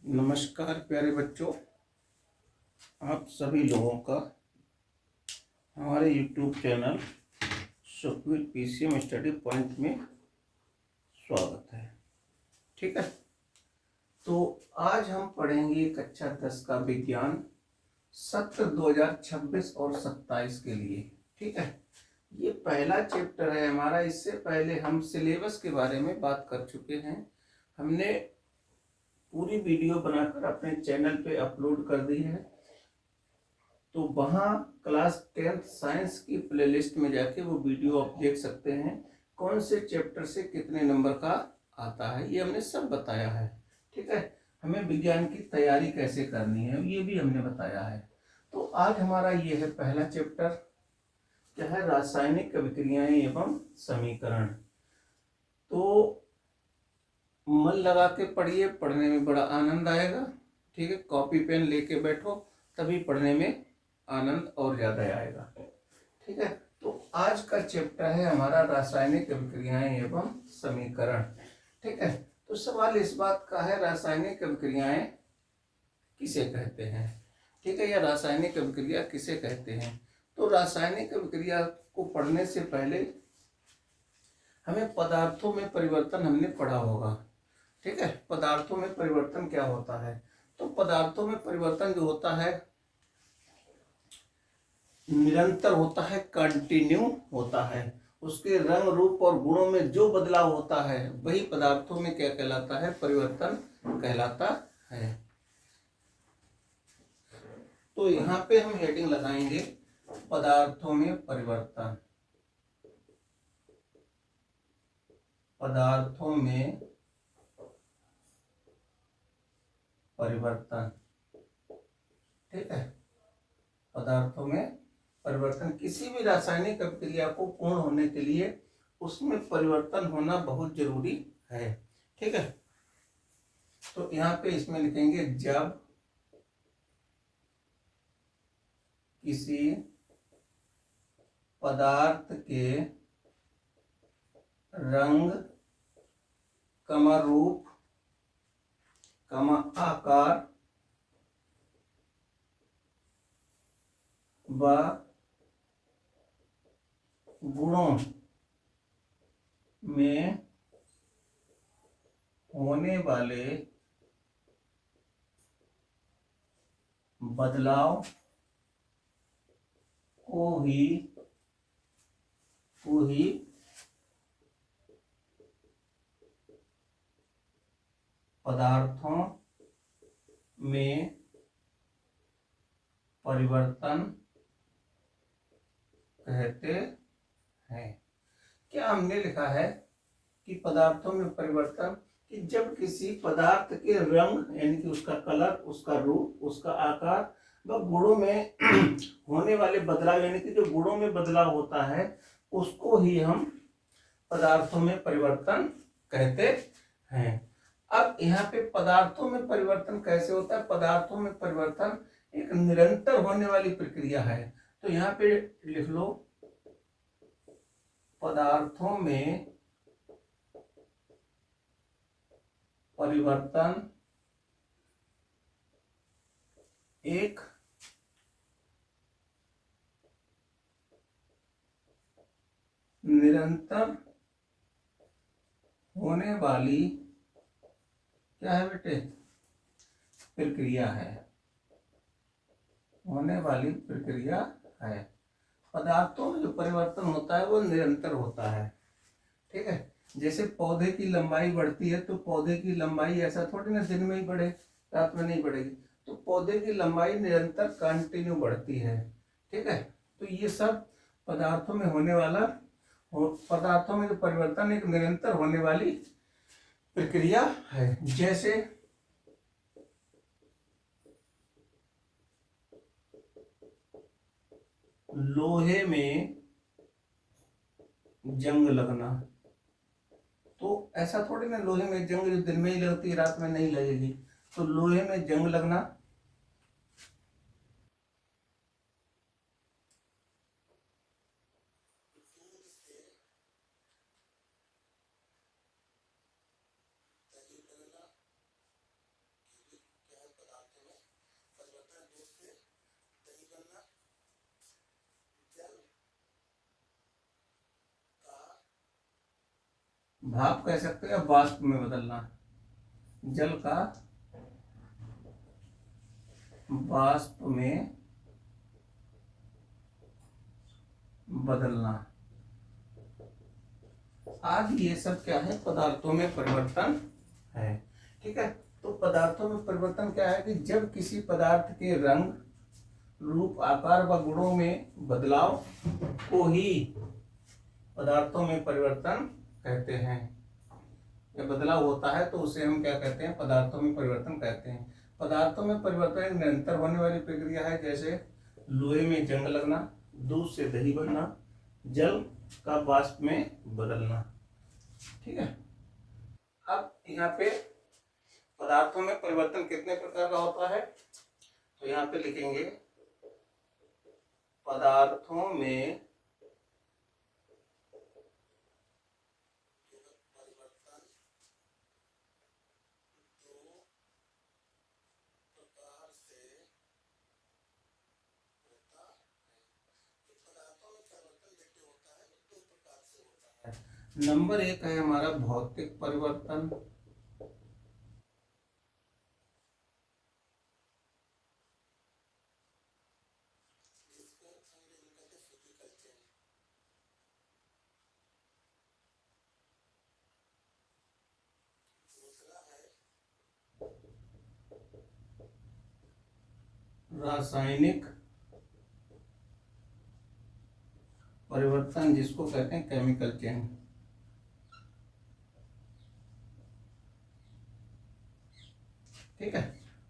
नमस्कार प्यारे बच्चों, आप सभी लोगों का हमारे YouTube channel Sukhveer PCM study point में स्वागत है। ठीक है, तो आज हम पढ़ेंगे कक्षा 10 का विज्ञान सत्र 2026 और 27 के लिए। ठीक है, ये पहला चैप्टर है हमारा। इससे पहले हम सिलेबस के बारे में बात कर चुके हैं। हमने पूरी वीडियो बनाकर अपने चैनल पे अपलोड कर दी है, तो वहाँ क्लास 10th साइंस की प्लेलिस्ट में जाके वो वीडियो आप देख सकते हैं। कौन से चैप्टर से कितने नंबर का आता है ये हमने सब बताया है। ठीक है, हमें विज्ञान की तैयारी कैसे करनी है ये भी हमने बताया है। तो आज हमारा ये है पहला चैप्टर, क्या है, रासायनिक अभिक्रियाएं एवं समीकरण। तो मन लगा के पढ़िए, पढ़ने में बड़ा आनंद आएगा। ठीक है, कॉपी पेन लेके बैठो, तभी पढ़ने में आनंद और ज्यादा आएगा। ठीक है, तो आज का चैप्टर है हमारा रासायनिक अभिक्रियाएं एवं समीकरण। ठीक है, तो सवाल इस बात का है, रासायनिक अभिक्रियाएं किसे कहते हैं। ठीक है, या रासायनिक अभिक्रिया किसे कहते हैं। तो रासायनिक अभिक्रिया को पढ़ने से पहले हमें पदार्थों में परिवर्तन हमने पढ़ा होगा। ठीक है, पदार्थों में परिवर्तन क्या होता है। तो पदार्थों में परिवर्तन जो होता है निरंतर होता है, कंटिन्यू होता है। उसके रंग रूप और गुणों में जो बदलाव होता है वही पदार्थों में क्या कहलाता है, परिवर्तन कहलाता है। तो यहाँ पे हम हेडिंग लगाएंगे पदार्थों में परिवर्तन। पदार्थों में परिवर्तन। ठीक है, पदार्थों में परिवर्तन, किसी भी रासायनिक अभिक्रिया को पूर्ण होने के लिए उसमें परिवर्तन होना बहुत जरूरी है। ठीक है, तो यहाँ पे इसमें लिखेंगे जब किसी पदार्थ के रंग, रूप, आकार व गुणों में होने वाले बदलाव को ही पदार्थों में परिवर्तन कहते हैं। क्या हमने लिखा है कि पदार्थों में परिवर्तन, कि जब किसी पदार्थ के रंग यानी कि उसका कलर, उसका रूप, उसका आकार व गुणों में होने वाले बदलाव यानी कि जो गुणों में बदलाव होता है उसको ही हम पदार्थों में परिवर्तन कहते हैं। अब यहाँ पे पदार्थों में परिवर्तन कैसे होता है। पदार्थों में परिवर्तन एक निरंतर होने वाली प्रक्रिया है। तो यहाँ पे लिख लो, पदार्थों में परिवर्तन एक निरंतर होने वाली क्या है बेटे, प्रक्रिया है, होने वाली प्रक्रिया है। पदार्थों में जो परिवर्तन होता है वो निरंतर होता है। ठीक है, जैसे पौधे की लंबाई बढ़ती है तो पौधे की लंबाई ऐसा थोड़ी ना दिन में ही बढ़े, रात में नहीं बढ़ेगी। तो पौधे की लंबाई निरंतर कंटिन्यू बढ़ती है। ठीक है, तो ये सब पदार्थों में होने वाला, पदार्थों में जो परिवर्तन एक निरंतर होने वाली प्रक्रिया है। जैसे लोहे में जंग लगना, तो ऐसा थोड़ी ना लोहे में जंग जो दिन में ही लगती है रात में नहीं लगेगी। तो लोहे में जंग लगना, भाप कह सकते हैं या वाष्प में बदलना, जल का वाष्प में बदलना। आज ये सब क्या है, पदार्थों में परिवर्तन है। ठीक है, तो पदार्थों में परिवर्तन क्या है कि जब किसी पदार्थ के रंग, रूप, आकार व गुणों में बदलाव को ही पदार्थों में परिवर्तन कहते हैं। जब बदलाव होता है तो उसे हम क्या कहते हैं, पदार्थों में परिवर्तन कहते हैं। पदार्थों में परिवर्तन एक निरंतर होने वाली प्रक्रिया है, जैसे लोहे में जंग लगना, दूध से दही बनना, जल का वाष्प में बदलना। ठीक है, अब यहाँ पे पदार्थों में परिवर्तन कितने प्रकार का होता है, तो यहाँ पे लिखेंगे पदार्थों में नंबर एक है हमारा भौतिक परिवर्तन, रासायनिक परिवर्तन जिसको कहते हैं केमिकल चेंज। ठीक है,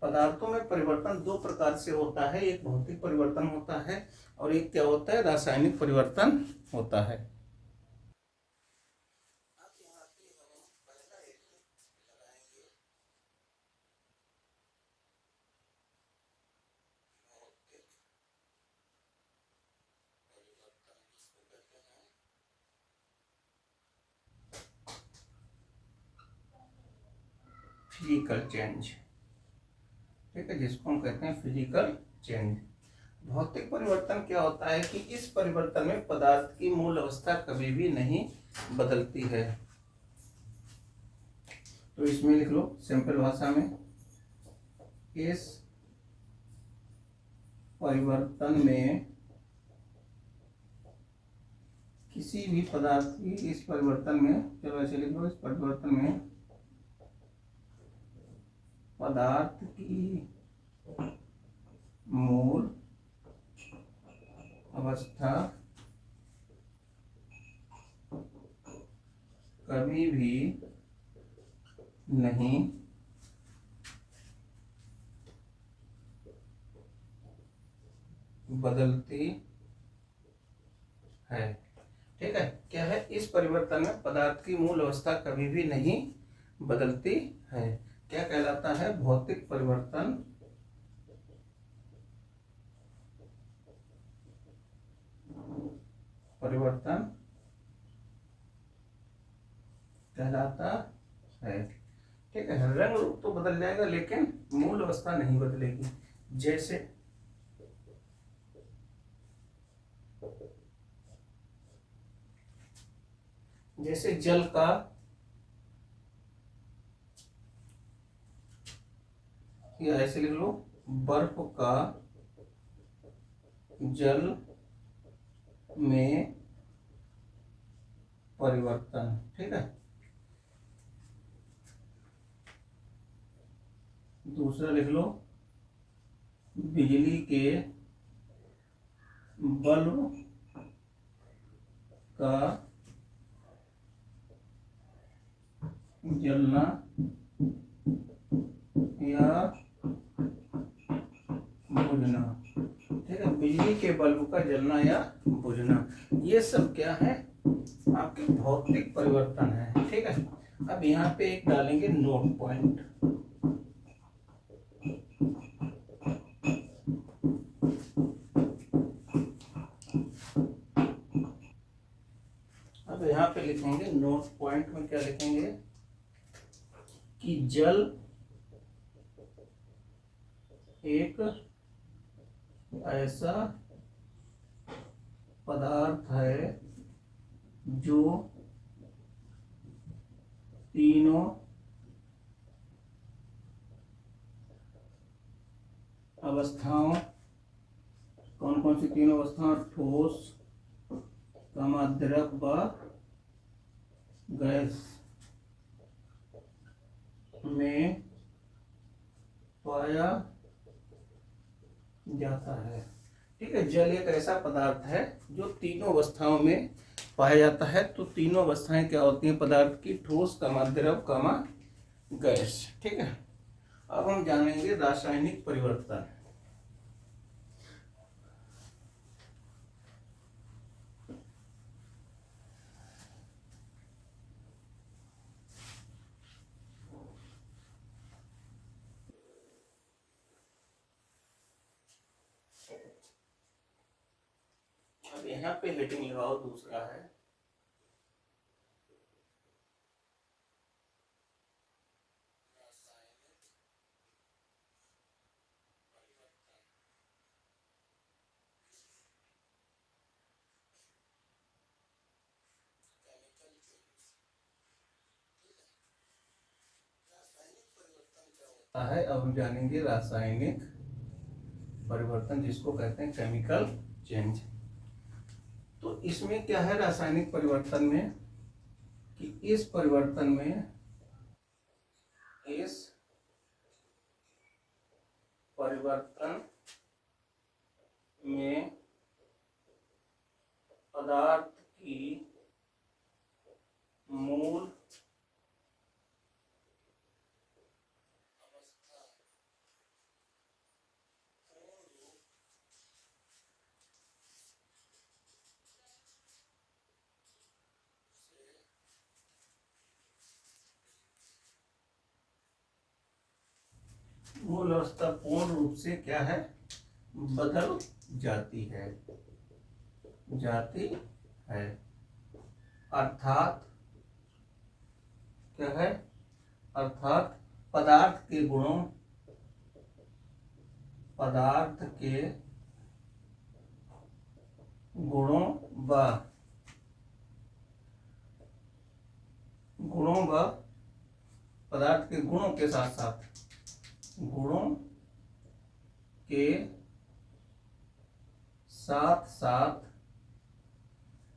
पदार्थों में परिवर्तन दो प्रकार से होता है, एक भौतिक परिवर्तन होता है और एक क्या होता है, रासायनिक परिवर्तन होता है। फिजिकल चेंज, ठीक है, जिसको हम कहते हैं फिजिकल चेंज। भौतिक परिवर्तन क्या होता है कि इस परिवर्तन में पदार्थ की मूल अवस्था कभी भी नहीं बदलती है। तो इसमें लिख लो सिंपल भाषा में, इस परिवर्तन में किसी भी पदार्थ की, इस परिवर्तन में, चलो ऐसे लिख लो, इस परिवर्तन में पदार्थ की मूल अवस्था कभी भी नहीं बदलती है। ठीक है, क्या है, इस परिवर्तन में पदार्थ की मूल अवस्था कभी भी नहीं बदलती है। क्या कहलाता है, भौतिक परिवर्तन। परिवर्तन कहलाता है। ठीक है, रंग रूप तो बदल जाएगा लेकिन मूल अवस्था नहीं बदलेगी। जैसे जैसे जल का या ऐसे लिख लो, बर्फ का जल में परिवर्तन। ठीक है, दूसरा लिख लो, बिजली के बल्ब का जलना या बुझना। ठीक है, बिजली के बल्ब का जलना या बुझना, ये सब क्या है, आपके भौतिक परिवर्तन है। ठीक है, अब यहाँ पे एक डालेंगे नोट पॉइंट। अब यहाँ पे लिखेंगे नोट पॉइंट में, क्या लिखेंगे कि जल एक ऐसा पदार्थ है जो तीनों अवस्थाओं, कौन कौन सी तीनों अवस्थाओं? ठोस, द्रव व गैस में पाया जाता है। ठीक है, जल एक ऐसा पदार्थ है जो तीनों अवस्थाओं में पाया जाता है। तो तीनों अवस्थाएं क्या होती हैं पदार्थ की? ठोस, द्रव, गैस। ठीक है, अब हम जानेंगे रासायनिक परिवर्तन। अब यहाँ पे हेडिंग लगाओ, दूसरा है अब हम जानेंगे रासायनिक परिवर्तन, जिसको कहते हैं केमिकल चेंज। तो इसमें क्या है रासायनिक परिवर्तन में कि इस परिवर्तन में पदार्थ की मूल अवस्था पूर्ण रूप से क्या है? बदल जाती है, अर्थात क्या है? अर्थात पदार्थ के गुणों व पदार्थ के गुणों के साथ साथ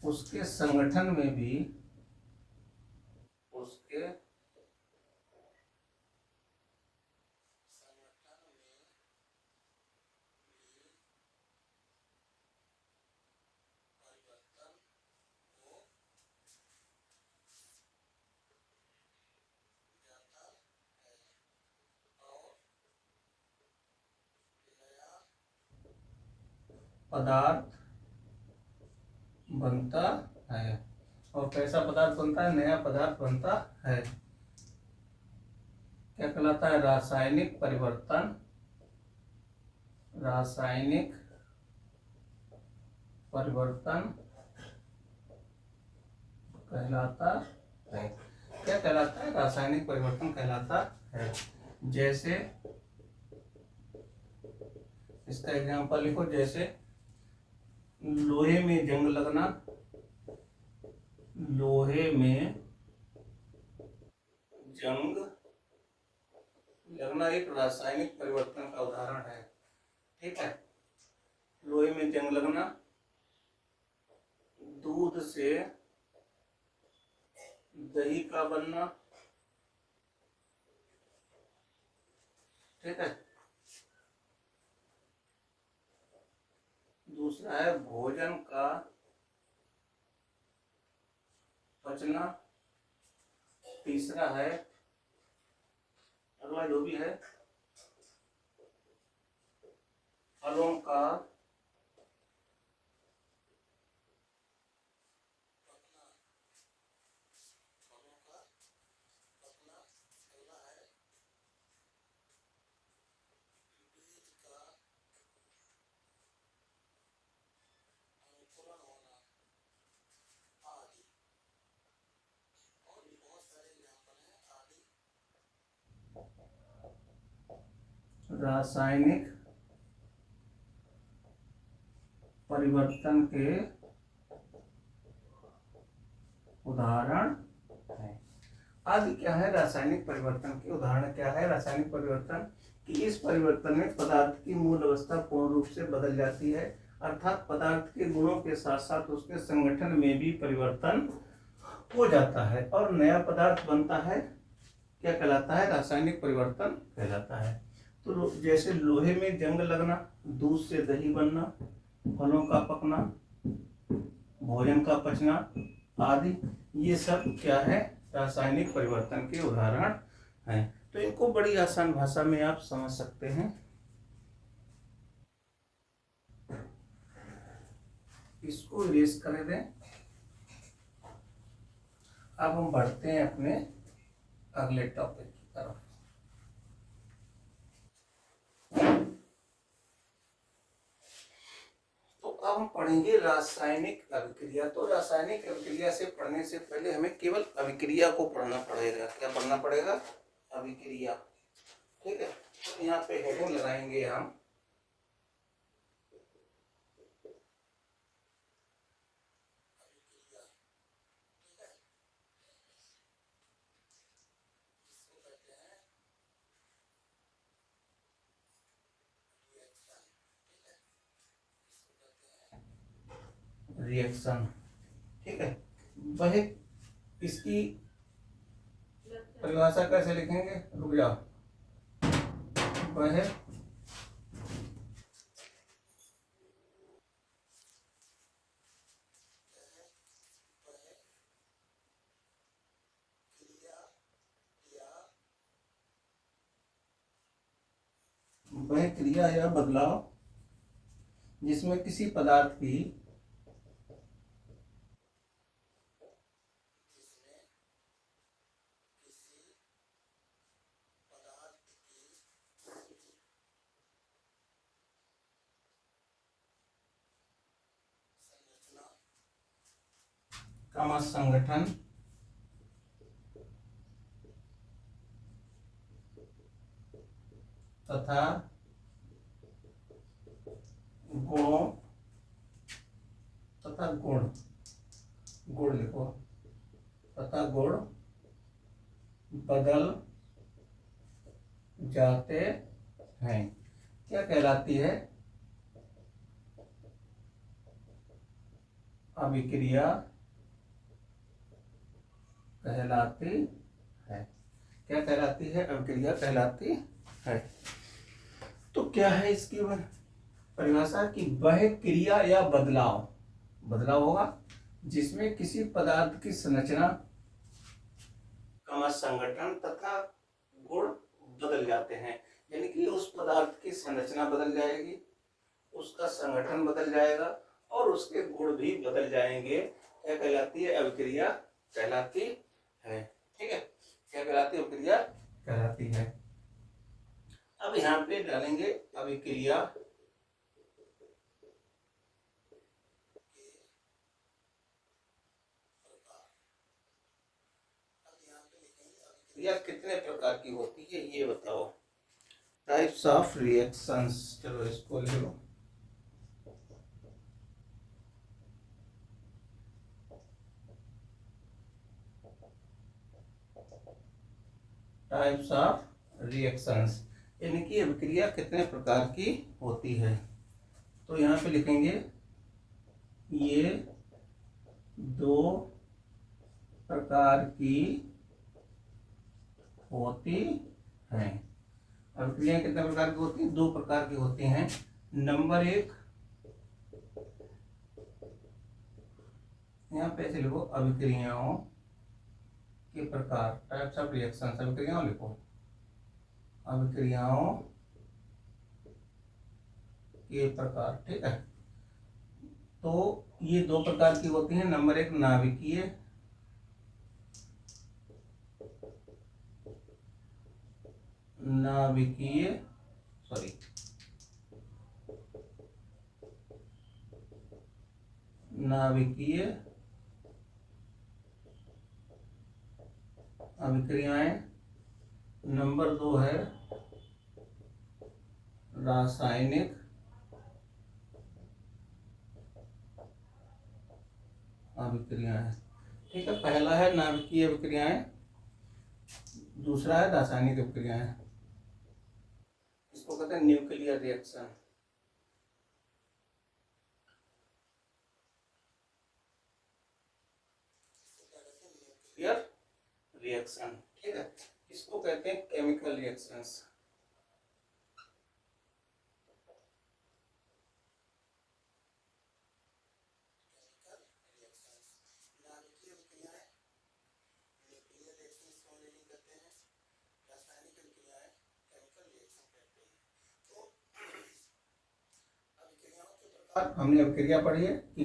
उसके संगठन में भी पदार्थ बनता है। और कैसा पदार्थ बनता है? नया पदार्थ बनता है। क्या कहलाता है? रासायनिक परिवर्तन कहलाता है। क्या कहलाता है? रासायनिक परिवर्तन कहलाता है। जैसे इसका एग्जांपल लिखो, जैसे लोहे में जंग लगना, एक रासायनिक परिवर्तन का उदाहरण है। ठीक है, लोहे में जंग लगना, दूध से दही का बनना। ठीक है, दूसरा है भोजन का पचना। तीसरा है, अगला जो भी है, फलों का रासायनिक परिवर्तन के उदाहरण है। आदि क्या है? रासायनिक परिवर्तन के उदाहरण क्या है? रासायनिक परिवर्तन कि इस परिवर्तन में पदार्थ की मूल अवस्था पूर्ण रूप से बदल जाती है, अर्थात पदार्थ के गुणों के साथ साथ उसके संगठन में भी परिवर्तन हो जाता है और नया पदार्थ बनता है। क्या कहलाता है? रासायनिक परिवर्तन कहलाता है। तो जैसे लोहे में जंग लगना, दूध से दही बनना, फलों का पकना, भोजन का पचना आदि, ये सब क्या है? रासायनिक परिवर्तन के उदाहरण हैं। तो इनको बड़ी आसान भाषा में आप समझ सकते हैं। इसको इरेज कर दें। अब हम बढ़ते हैं अपने अगले टॉपिक की तरफ। तो अब हम पढ़ेंगे रासायनिक अभिक्रिया। तो रासायनिक अभिक्रिया से पढ़ने से पहले हमें केवल अभिक्रिया को पढ़ना पड़ेगा। क्या पढ़ना पड़ेगा? अभिक्रिया। ठीक है, तो यहाँ पे हेडिंग लगाएंगे हम रिएक्शन। ठीक है, वह इसकी परिभाषा कैसे लिखेंगे? रुक जाओ। वह वह क्रिया या बदलाव जिसमें किसी पदार्थ की का संगठन तथा गुणों तथा गुण लिखो, तथा गुण बदल जाते हैं, क्या कहलाती है? अभिक्रिया कहलाती है। क्या कहलाती है? अभिक्रिया कहलाती है। तो क्या है इसकी परिभाषा? कि वह क्रिया या बदलाव होगा जिसमें किसी पदार्थ की संरचना का संगठन तथा गुण बदल जाते हैं। यानी कि उस पदार्थ की संरचना बदल जाएगी, उसका संगठन बदल जाएगा और उसके गुण भी बदल जाएंगे। क्या कहलाती है? अभिक्रिया कहलाती है। ठीक है, क्या कहलाती है? अभिक्रिया कहलाती है। अब यहाँ पे डालेंगे अभिक्रिया कितने प्रकार की होती है ये बताओ। टाइप्स ऑफ रिएक्शंस, चलो इसको ले लो। टाइप्स ऑफ रिएक्शंस यानी कि अभिक्रिया कितने प्रकार की होती है। तो यहाँ पे लिखेंगे ये दो प्रकार की होती हैं। अभिक्रिया कितने प्रकार की होती हैं? दो प्रकार की होती हैं। नंबर एक, यहाँ पे ऐसे लिखो अभिक्रियाओं के प्रकार, टाइप्स ऑफ रिएक्शंस, अभिक्रियाओं लिखो, अभिक्रियाओं के प्रकार। ठीक है, तो ये दो प्रकार की होती हैं। नंबर एक नाभिकीय, सॉरी नाभिकीय अभिक्रियाएं। नंबर दो है रासायनिक अभिक्रियाएं। ठीक है, पहला है नाभिकीय अभिक्रियाएं दूसरा है रासायनिक अभिक्रियाएं, इसको कहते हैं न्यूक्लियर रिएक्शन। न्यूक्लियर रिएक्शन, ठीक है। इसको कहते हैं केमिकल रिएक्शंस। हमने अभिक्रिया पढ़ी है कि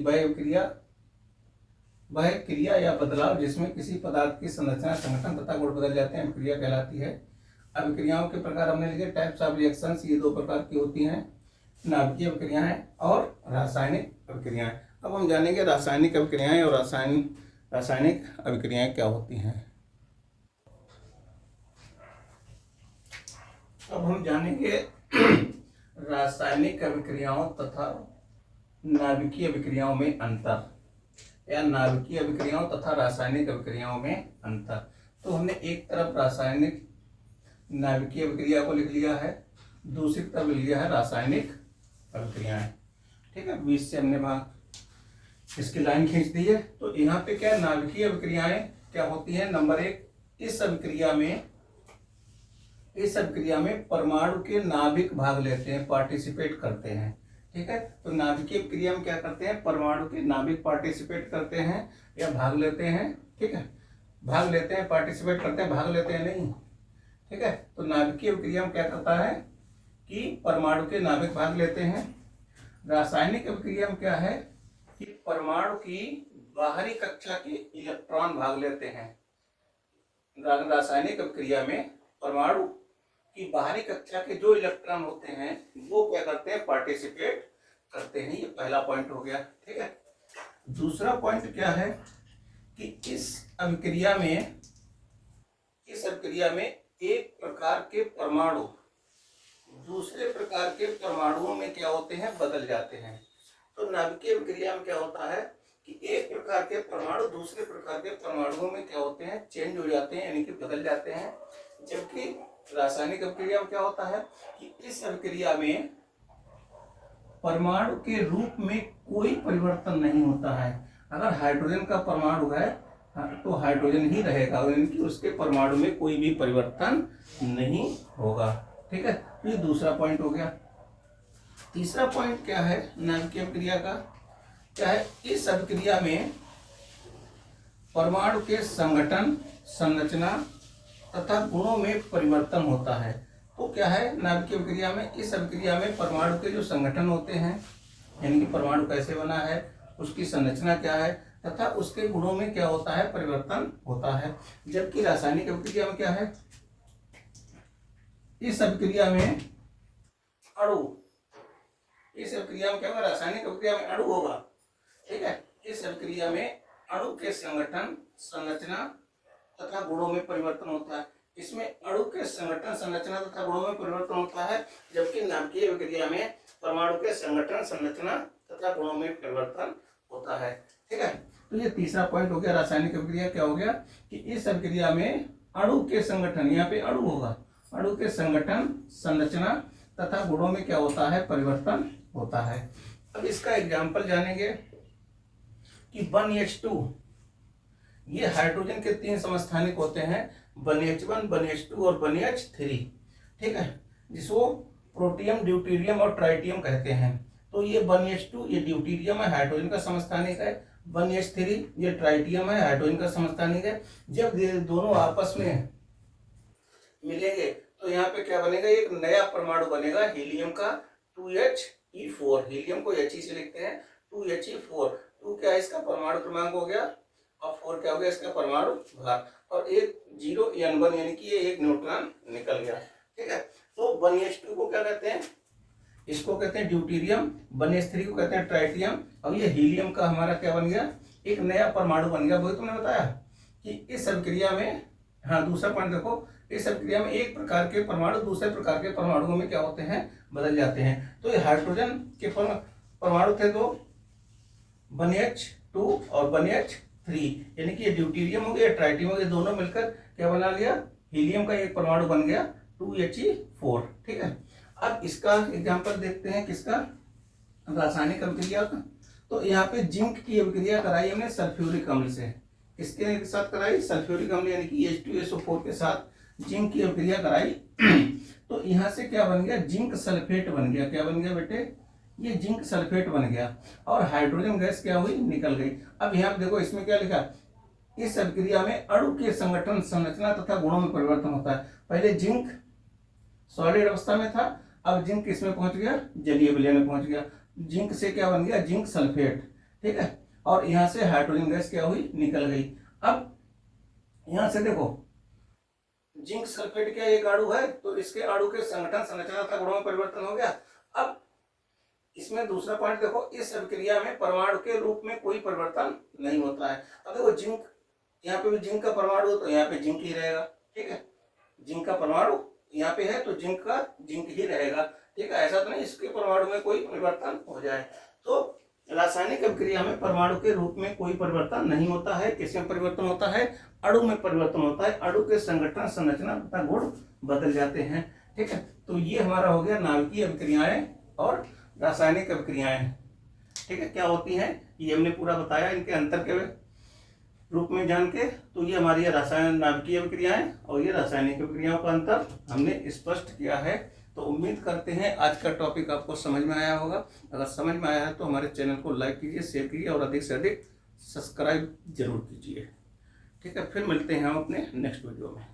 वह क्रिया या बदलाव जिसमें किसी पदार्थ की संरचना, संगठन तथा गुण बदल जाते हैं, अभिक्रिया कहलाती है। अभिक्रियाओं के प्रकार हमने लिखे, टाइप्स ऑफ रिएक्शंस, ये 2 प्रकार की होती हैं, नाभिकीय अभिक्रियाएं और रासायनिक अभिक्रियाएं। अब हम जानेंगे रासायनिक अभिक्रियाएं और रासायनिक अभिक्रियाएं क्या होती हैं। अब हम जानेंगे रासायनिक अभिक्रियाओं तथा नाभिकीय अभिक्रियाओं में अंतर, या नाभिकीय अभिक्रियाओं तथा रासायनिक अभिक्रियाओं में अंतर। तो हमने एक तरफ रासायनिक नाभिकीय अभिक्रिया को लिख लिया है, दूसरी तरफ लिख लिया है रासायनिक अभिक्रियाएं, ठीक है। बीच से हमने वहां इसकी लाइन खींच दी है। तो यहाँ पे क्या है, नाभिकीय अभिक्रियाएं क्या होती है। नंबर 1, इस अभिक्रिया में परमाणु के नाभिक भाग लेते हैं, पार्टिसिपेट करते हैं, ठीक है। तो नाभिकीय अभिक्रिया में क्या करते हैं, परमाणु के नाभिक पार्टिसिपेट करते हैं या भाग लेते हैं, ठीक है। भाग लेते हैं, पार्टिसिपेट करते हैं, भाग लेते हैं नहीं, ठीक है। तो नाभिकीय अभिक्रिया में क्या करता है कि परमाणु के नाभिक भाग लेते हैं। रासायनिक अभिक्रिया में क्या है कि परमाणु की बाहरी कक्षा के इलेक्ट्रॉन भाग लेते हैं। रासायनिक अभिक्रिया में परमाणु की बाहरी कक्षा के जो इलेक्ट्रॉन होते हैं वो क्या करते हैं, पार्टिसिपेट करते हैं। ये पहला पॉइंट हो गया, ठीक है। दूसरा पॉइंट क्या है कि इस अभिक्रिया में एक प्रकार के परमाणु दूसरे प्रकार के परमाणुओं में क्या होते हैं, बदल जाते हैं। तो नाभिकीय अभिक्रिया में क्या होता है कि एक प्रकार के परमाणु दूसरे प्रकार के परमाणुओं में क्या होते हैं, चेंज हो जाते हैं, यानी कि बदल जाते हैं। जबकि रासायनिक अभिक्रिया में क्या होता है कि इस अभिक्रिया में परमाणु के रूप में कोई परिवर्तन नहीं होता है। अगर हाइड्रोजन का परमाणु है तो हाइड्रोजन ही रहेगा, यानी कि उसके परमाणु में कोई भी परिवर्तन नहीं होगा, ठीक है। तो ये दूसरा पॉइंट हो गया। तीसरा पॉइंट क्या है नाभिकीय अभिक्रिया का, क्या है, इस अभिक्रिया में परमाणु के संगठन, संरचना तथा गुणों में परिवर्तन होता है। तो क्या है नाभिकीय अभिक्रिया में, इस अभिक्रिया में परमाणु के जो संगठन होते हैं, यानी कि परमाणु कैसे बना है, उसकी संरचना क्या है तथा उसके गुणों में क्या होता है, परिवर्तन होता है। जबकि रासायनिक अभिक्रिया में क्या है, इस अभिक्रिया में क्या होगा, रासायनिक अभिक्रिया में अणु होगा, ठीक है। इस अभिक्रिया में अणु के संगठन, संरचना तथा गुणों में परिवर्तन होता है। इसमें अणु के संगठन, संरचना तथा गुणों में परिवर्तन होता है, जबकि नाभिकीय अभिक्रिया में परमाणु के संगठन, संरचना तथा गुणों में परिवर्तन होता है, ठीक है। तो ये तीसरा पॉइंट हो गया। रासायनिक अभिक्रिया क्या हो गया कि इस अभिक्रिया में अणु के संगठन, यहाँ पे अणु होगा, अणु के संगठन, संरचना तथा गुणों में क्या होता है, परिवर्तन होता है। अब इसका एग्जाम्पल जानेंगे कि 1H2, ये हाइड्रोजन के 3 समस्थानिक होते हैं, 1H1, 1H2 और 1H3, ठीक है, जिसको प्रोटियम, ड्यूटेरियम और ट्राइटियम कहते हैं। तो ये 1H2 ये ड्यूटेरियम है, हाइड्रोजन का समस्थानिक है, 1H3 ये ट्राइटियम है, हाइड्रोजन का समस्थानिक है। जब ये दोनों आपस में मिलेंगे तो यहाँ पे क्या बनेगा, एक नया परमाणु बनेगा हीलियम का 2He4, हीलियम को He से लिखते हैं, 2He4। 2 क्या है इसका परमाणु क्रमांक हो गया और 4 क्या हो गया इसका परमाणु भार, और एक 0N1 यानी कि ये एक न्यूट्रॉन निकल गया, ठीक है। तो 1H2 को क्या कहते हैं, इसको कहते हैं ड्यूटेरियम, 1H3 को कहते हैं ट्राइटियम, और ये हीलियम का हमारा क्या बन गया, एक नया परमाणु बन गया। वही तुमने बताया कि इस अभिक्रिया में, हाँ दूसरा पॉइंट देखो, इस अभिक्रिया में एक प्रकार के परमाणु दूसरे प्रकार के परमाणुओं में क्या होते हैं, बदल जाते हैं। तो ये हाइड्रोजन के परमाणु थे दो, 1H2 और 1H3, यानी कि ये ड्यूटेरियम हो गया, ट्राइटियम हो गया, दोनों मिलकर क्या बना लिया, हीलियम का एक परमाणु बन गया 2He4, ठीक है। अब इसका एग्जाम्पल देखते हैं किसका, रासायनिक अभिक्रिया का। तो यहाँ पे जिंक की अभिक्रिया कराई हमने सल्फ्यूरिक अम्ल से, किसके साथ कराई, सल्फ्यूरिक अम्ल यानी कि H2SO4 के साथ जिंक की अभिक्रिया कराई। तो यहाँ से क्या बन गया, जिंक सल्फेट बन गया। क्या बन गया बेटे, ये जिंक सल्फेट बन गया और हाइड्रोजन गैस क्या हुई, निकल गई। अब यहाँ पे देखो इसमें क्या लिखा, इस अभिक्रिया में अणु के संगठन, संरचना तथा गुणों में परिवर्तन होता है। पहले जिंक सॉलिड अवस्था में था, अब जिंक किसमें पहुंच गया, जलीय विलयन में पहुंच गया। जिंक से क्या बन गया, जिंक सल्फेट, ठीक है। और यहाँ से हाइड्रोजन गैस क्या हुई, निकल गई। अब यहाँ से देखो जिंक सल्फेट क्या एक अणु है, तो इसके अणु के संगठन, संरचना तथा गुणों में परिवर्तन हो गया। अब इसमें दूसरा पॉइंट देखो, इस अभिक्रिया में परमाणु के रूप में कोई परिवर्तन नहीं होता है। अब देखो जिंक, यहाँ पे भी जिंक का परमाणु तो यहाँ पे जिंक ही रहेगा, ठीक है। जिंक का परमाणु यहाँ पे है तो जिंक का जिंक ही रहेगा, ठीक है। ऐसा तो नहीं इसके परमाणु में कोई परिवर्तन हो जाए। तो रासायनिक अभिक्रिया में परमाणु के रूप में कोई परिवर्तन नहीं होता है। किसमें परिवर्तन होता है, अणु में परिवर्तन होता है। अणु के संगठन, संरचना तथा गुण बदल जाते हैं, ठीक है। तो ये हमारा हो गया नाभिकीय अभिक्रियाएं और रासायनिक अभिक्रियाएं, ठीक है, क्या होती हैं ये हमने पूरा बताया। इनके अंतर के रूप में जान के, तो ये हमारी रासायन नाभिकीय अभिक्रियाएं और ये रासायनिक अभिक्रियाओं का अंतर हमने स्पष्ट किया है। तो उम्मीद करते हैं आज का टॉपिक आपको समझ में आया होगा। अगर समझ में आया है तो हमारे चैनल को लाइक कीजिए, शेयर कीजिए और अधिक से अधिक सब्सक्राइब जरूर कीजिए, ठीक है। फिर मिलते हैं हम अपने नेक्स्ट वीडियो में।